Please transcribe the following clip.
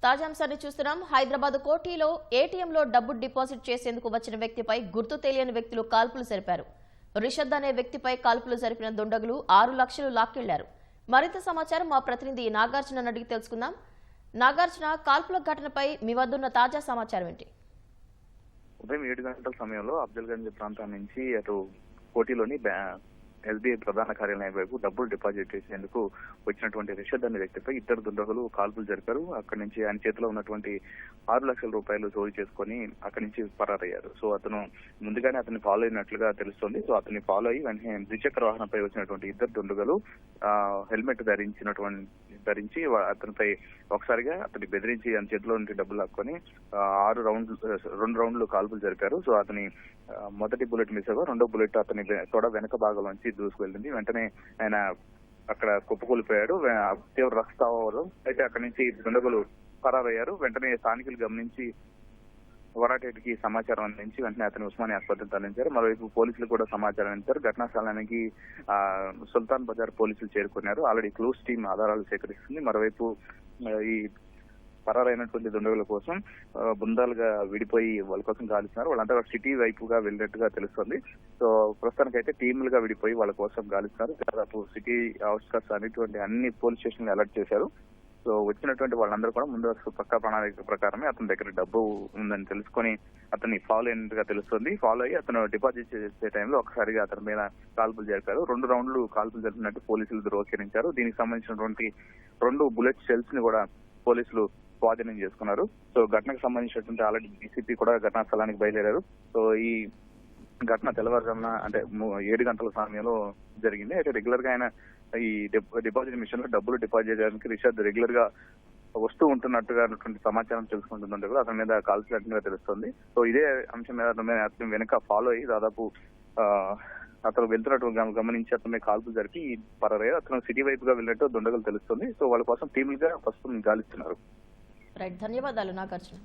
తాజా అంశాన్ని చూస్తున్నాం. హైదరాబాద్ కోఠీలో ఏటీఎంలో డబ్బు డిపాజిట్ చేసేందుకు వచ్చిన వ్యక్తిపై గుర్తు తెలియని వ్యక్తులు కాల్పులు జరిపారు. రిషద్ అనే వ్యక్తిపై కాల్పులు జరిపిన దుండగులు 6 లక్షలు లాక్కెళ్లారు. మరింత సమాచారం మా ప్రతినిధి నాగార్జున అడిగి తెలుసుకుందాం. నాగార్జున, కాల్పుల ఘటనపై మీ వద్దున్న తాజా సమాచారం ఏంటి? ఉదయం 7 గంటల సమయంలో అఫ్జల్గంజ్ ప్రాంతం నుంచి అటు కోఠీలోని ఎస్బీఐ ప్రధాన కార్యాలయం వైపు డబ్బులు డిపాజిట్ చేసేందుకు వచ్చినటువంటి రిషద్ అనే వ్యక్తిపై ఇద్దరు దుండగులు కాల్పులు జరిపారు. అక్కడి నుంచి ఆయన చేతిలో ఉన్నటువంటి 6 లక్షల రూపాయలు చోరీ చేసుకుని అక్కడి నుంచి పరారయ్యారు. సో అతను ముందుగానే అతన్ని ఫాలో అయినట్లుగా తెలుస్తోంది. సో అతన్ని ఫాలో అయ్యి వెంటనే ద్విచక్ర వాహనంపై వచ్చినటువంటి ఇద్దరు దుండగులు హెల్మెట్ ధరించి అతనిపై ఒకసారిగా అతన్ని బెదిరించి ఆయన చేతిలో నుండి డబ్బులు లాక్కొని 2 రౌండ్లు కాల్పులు జరిపారు. సో అతని మొదటి బుల్లెట్ మిస్ అవ్వ, రెండో బుల్లెట్ అతని తొడ వెనక భాగంలోంచి దూసుకువెళ్ళింది. వెంటనే ఆయన అక్కడ కుప్పకూలిపోయాడు. తీవ్ర రక్తస్రావం అయితే అక్కడి నుంచి దుండగులు పరారయ్యారు. వెంటనే స్థానికులు గమనించి వరాటేటికి సమాచారం అందించి వెంటనే అతని ఉస్మానియా ఆసుపత్రికి తరలించారు. మరోవైపు పోలీసులు కూడా సమాచారం అందించారు. ఘటనా స్థలానికి సుల్తాన్ బజార్ పోలీసులు చేరుకున్నారు. ఆల్రెడీ క్లూస్ టీం ఆధారాలు సేకరిస్తుంది. మరోవైపు ఈ పరారైనటువంటి దుండగుల కోసం బృందాలుగా విడిపోయి వాళ్ళ కోసం గాలిస్తున్నారు. వాళ్ళంతా సిటీ వైపుగా వెళ్ళినట్టుగా తెలుస్తుంది. సో ప్రస్తుతానికైతే టీములుగా విడిపోయి వాళ్ళ కోసం గాలిస్తున్నారు. దాదాపు సిటీ అవుట్స్కట్స్ అనేటువంటి అన్ని పోలీస్ స్టేషన్లు అలర్ట్ చేశారు. సో వచ్చినటువంటి వాళ్ళందరూ కూడా ముందు పక్కా ప్రణాళిక ప్రకారమే అతని దగ్గర డబ్బు ఉందని తెలుసుకొని అతన్ని ఫాలో అయినట్టుగా తెలుస్తుంది. ఫాలో అయ్యి అతను డిపాజిట్ చేసే టైంలో ఒకసారిగా అతని మీద కాల్పులు జరిపారు. 2 రౌండ్లు కాల్పులు జరిపినట్టు పోలీసులు ధృవీకరించారు. దీనికి సంబంధించినటువంటి 2 బుల్లెట్ షెల్స్ ని కూడా పోలీసులు స్వాధీనం చేసుకున్నారు. సో ఘటనకు సంబంధించినటువంటి ఆల్రెడీ డీసీపీ కూడా ఘటనా స్థలానికి బయలుదేరారు. సో ఈ ఘటన తెల్లవారుజామున అంటే 7 గంటల సమయంలో జరిగింది. అయితే రెగ్యులర్ గా ఆయన ఈ డిపాజిట్ మిషన్ లో డబ్బులు డిపాజిట్ చేయడానికి రిషద్ రెగ్యులర్ గా వస్తూ ఉంటున్నట్టుగా సమాచారం తెలుసుకుంటుందంటే కూడా అతని మీద కాల్చినట్టుగా తెలుస్తుంది. సో ఇదే అంశం మీద అతని వెనక ఫాలో అయ్యి దాదాపు అతను వెళ్తున్నట్టు గమనించి అతని కాల్పులు జరిపి పరారయ్యారు. అతను సిటీ వైపుగా వెళ్ళినట్టు దుండగులు తెలుస్తుంది. సో వాళ్ళ కోసం టీములుగా ప్రస్తుతం గాలిస్తున్నారు. ధన్యవాదాలు నాగార్జున.